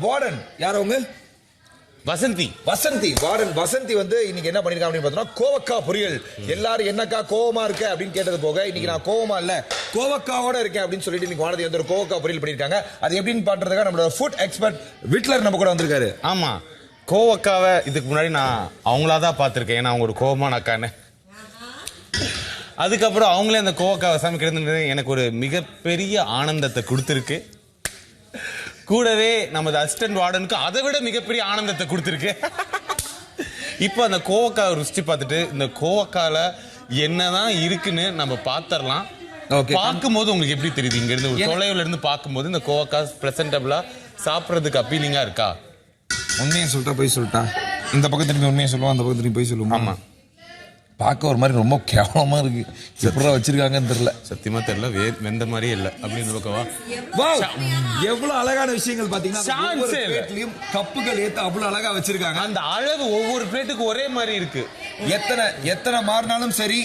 Warden யார் அவங்க? Vasanthi. Warden Vasanthi வந்து இன்னைக்கு என்ன பண்ணிருக்காங்க அப்படின்னு பார்த்தோம்னா கோவக்கா பொரியல். எல்லாரும் என்னக்கா கோவமா இருக்க அப்படின்னு கேட்டது போக இன்னைக்கு நான் கோவமா இல்ல கோவக்காவோட இருக்கேன் அப்படின்னு சொல்லிட்டு இன்னைக்கு வானதி வந்து ஒரு கோவக்கா பொரியல் பண்ணிருக்காங்க. அது எப்படின்னு பண்றதுக்காக நம்மளோட ஃபுட் எக்ஸ்பர்ட் விட்லர் நம்ம கூட வந்திருக்காரு. ஆமா, கோவக்காவை இதுக்கு முன்னாடி நான் அவங்களாதான் பார்த்திருக்கேன். ஏன்னா அவங்க ஒரு கோவமான அக்கான்னு. அதுக்கப்புறம் அவங்களே அந்த கோவக்காவை சமைக்கிறது எனக்கு ஒரு மிகப்பெரிய ஆனந்தத்தை கொடுத்துருக்கு. கூடவே நமது அசிஸ்டன்ட் வார்டனுக்கு அதை விட மிகப்பெரிய ஆனந்தத்தை கொடுத்துருக்கு. இப்போ அந்த கோவக்காவை ருசி பார்த்துட்டு இந்த கோவக்கால என்னதான் இருக்குன்னு நம்ம பாத்திரலாம். பார்க்கும்போது உங்களுக்கு எப்படி தெரியுது? இங்க இருந்து ஒரு தொலைவுல இருந்து பார்க்கும்போது இந்த கோவக்கா பிரசன்டபிளா சாப்பிட்றதுக்கு அப்பீலிங்கா இருக்கா? உண்மையை சொல்லிட்டா போய் சொல்லிட்டா இந்த பக்கத்துல உண்மையை சொல்லுவோம், அந்த பக்கத்துல போய் சொல்லுவோம். ஆமா, பார்க்க ஒரு மாதிரி ரொம்ப கேவலமா இருக்கு. எப்படா வச்சிருக்காங்கன்னு தெரியல, சத்தியமா தெரியல. வெந்த மாதிரியே இல்ல அப்படின்னு பக்கவா. எவ்வளவு அழகான விஷயங்கள் பாத்தீங்கன்னா கப்புகள் ஏத்த அவ்வளவு அழகா வச்சிருக்காங்க. அந்த அளவு ஒவ்வொரு பிளேட்டுக்கு ஒரே மாதிரி இருக்கு. எத்தனை மாறினாலும் சரி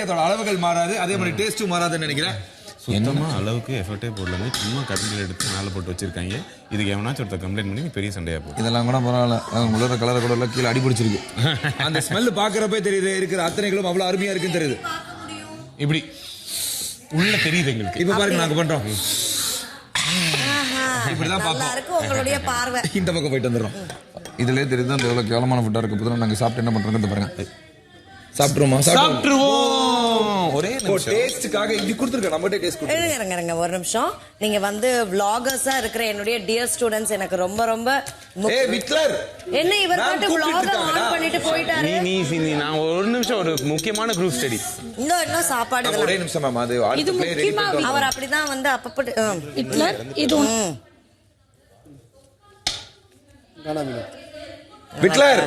அதோட அளவுகள் மாறாது, அதே மாதிரி டேஸ்டும் மாறாதுன்னு நினைக்கிறேன். சுத்தமா அளவுக்கு எஃபர்ட்டே போடலங்க. சும்மா கட்டில எடுத்து மேலே போட்டு வச்சிருக்காங்க. இதுக்கு எவனாச்சும் ஒருத்தர் கம்ப்ளைண்ட் பண்ணி பெரிய சண்டையா போகும். இதெல்லாம் கூட பரவாயில்ல, உங்களோட கலரை கூட எல்லாம் கீழே அடிபிடிச்சிருக்கு. அந்த ஸ்மெல் பாக்குறப்பே தெரியுது, இருக்கிற அத்தனைகளும் அவ்வளவு அருமையா இருக்குன்னு தெரியுது. இப்படி உள்ள தெரியுது எங்களுக்கு. இப்ப பாருங்க நாங்க பண்றோம் இப்படிதான் பாப்போம். உங்களுடைய பார்வை இந்த பக்கம் போயிட்டு வந்துடுறோம். இதுலயே தெரியுது அந்த எவ்வளவு கேவலமான ஃபுட்டா இருக்கு. போதும் நாங்க சாப்பிட்டு என்ன பண்றோம்னு பாருங்க. சாப்பிட்டுருவோம். ஒரே டேஸ்டுக்காக இது கொடுத்துருக்க நம்மகிட்ட டேஸ்ட் கொடுத்துருங்க. இருங்க ஒரு நிமிஷம். நீங்க வந்து vloggers-ஆ இருக்கிற என்னுடைய டியர் ஸ்டூடண்ட்ஸ் எனக்கு ரொம்ப ரொம்ப விட்லர் என்ன இவர் பாட்டு vlog ஆன் பண்ணிட்டு போயிட்டாரு. நீ நான் ஒரு நிமிஷம் ஒரு முக்கியமான குரூப் ஸ்டடி. இன்னும் சாப்பாடு ஒரே நிமிஷம் மேம். அது இது முக்கியமா அவர் அப்படிதான் வந்து அப்பப்ப விட்லர் இது விட்லர்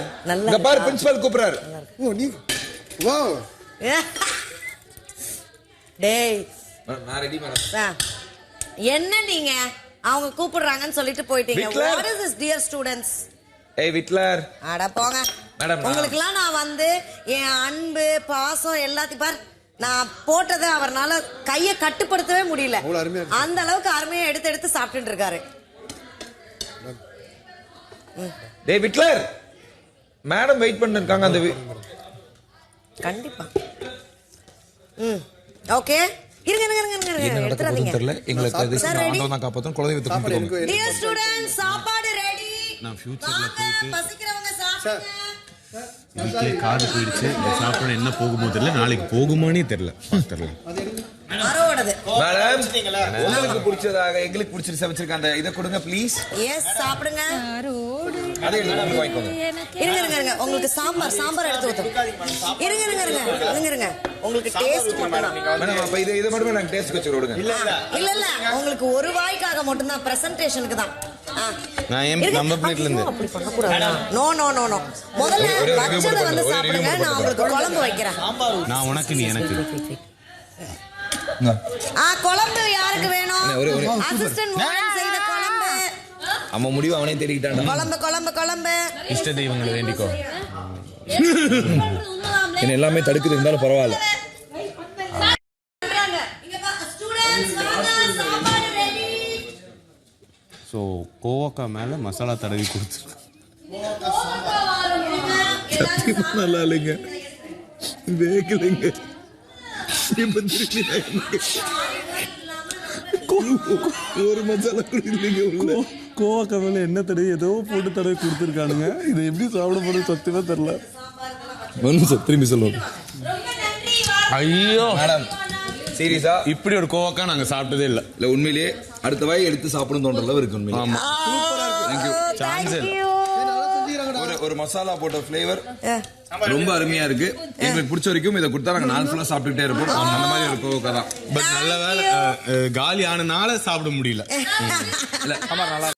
இந்த பார் பிரின்சிபல் கூப்பிடுறாரு. ஓ நீ வாவ் டேய் நான் ரெடி மேடம். என்ன நீங்க அவங்க கூப்பிடுறாங்கன்னு சொல்லிட்டு போயிட்டீங்க. What is this dear students? ஏய் விட்லர் அட போங்க மேடம். உங்களுக்குலாம் நான் வந்து என் அன்பு பாசம் எல்லாத்தையும் பார் நான் போட்டதை அவர்னால கையை கட்டுப்படுத்தவே முடியல. அந்த அளவுக்கு அருமையா எடுத்து சாப்பிட்டு இருக்காரு. டேய் விட்லர் மேடம் வெயிட் பண்ணிருக்காங்க. அந்த கண்டிப்பா ஓகே இருங்க எடுத்துறாதீங்க. தெரியல எங்களுக்கு அது ஆண்டவன் தான் காப்பாத்தும். குலதெய்வத்தை கும்பிடுங்க. டியர் ஸ்டூடண்ட்ஸ் சாப்பாடு ரெடி. நான் ஃபியூச்சர்ல போயிட்டு பசிக்கிறவங்க சாப்பிடுங்க. இதுக்கே காது போயிடுச்சு. இந்த சாப்பாடு என்ன போகுமோ தெரியல, நாளைக்கு போகுமானே தெரியல. அரோடது மேடம் உங்களுக்கு பிடிச்சதாக எங்களுக்கு பிடிச்சிட்டு சமைச்சிருக்க அந்த இத கொடுங்க ப்ளீஸ். எஸ் சாப்பிடுங்க. அதே எடுத்து வாங்கிக்கோங்க. இருங்க உங்களுக்கு சாம்பார் எடுத்து ஊத்து. இருங்க உங்களுக்கு டேஸ்ட் மட்டும் மேடம் அப்ப இத மட்டும் நான் டேஸ்ட் வச்சு விடுங்க. இல்ல உங்களுக்கு ஒரு வாய்க்காக மட்டும் தான், பிரசன்டேஷனுக்கு தான். நான் நம்ம பிளேட்ல இருந்து அப்படி பண்ண கூடாது. நோ முதல்ல வச்சத வந்து சாப்பிடுங்க. நான் உங்களுக்கு குழம்பு வைக்கிறேன். நான் உனக்கு நீ எனக்கு. குழம்பு யாருக்கு வேணும்? அசிஸ்டன்ட் வார்டன் செய்த குழம்பு. அவன் முடிவு அவனே தெரிவிட்டான். குழம்பு இஷ்ட தெய்வங்களை வேண்டிக்கோ. என்ன எல்லாமே தடுக்குது இருந்தாலும் பரவாயில்ல. ஸோ கோவக்கா மேல மசாலா தடவி கொடுத்துருக்கு. நல்லா இல்லைங்க, வேகலைங்க. ஒரு மசாலா குடிக்கலைங்க. உள்ள கோவக்கா மேல என்ன தடவி ஏதோ போட்டு தடவி கொடுத்துருக்கானுங்க. இதை எப்படி சாப்பிட போறது சத்தியமா தெரியல. திரும்பி சொல்லுவோம். ஐயோ மேடம் சீரியஸா இப்படி ஒரு கோவக்கா நாங்க சாப்பிட்டதே இல்ல. உண்மையிலேயே அடுத்த வாய் எடுத்து சாப்பிடும் தோன்ற அளவு இருக்கு உண்மையிலே. ஆமா சான்ஸ் இல்ல. ஒரு மசாலா போட்ட ஃப்ளேவர் ரொம்ப அருமையா இருக்கு. எங்களுக்கு பிடிச்ச வரைக்கும் இதை கொடுத்தா நாங்க நாள் ஃபுல்லா சாப்பிட்டுட்டே இருப்போம். அந்த மாதிரி ஒரு கோவக்கா தான். பட் நல்ல வேலை காலி ஆனனால சாப்பிட முடியல. இல்ல ஆமா நல்லா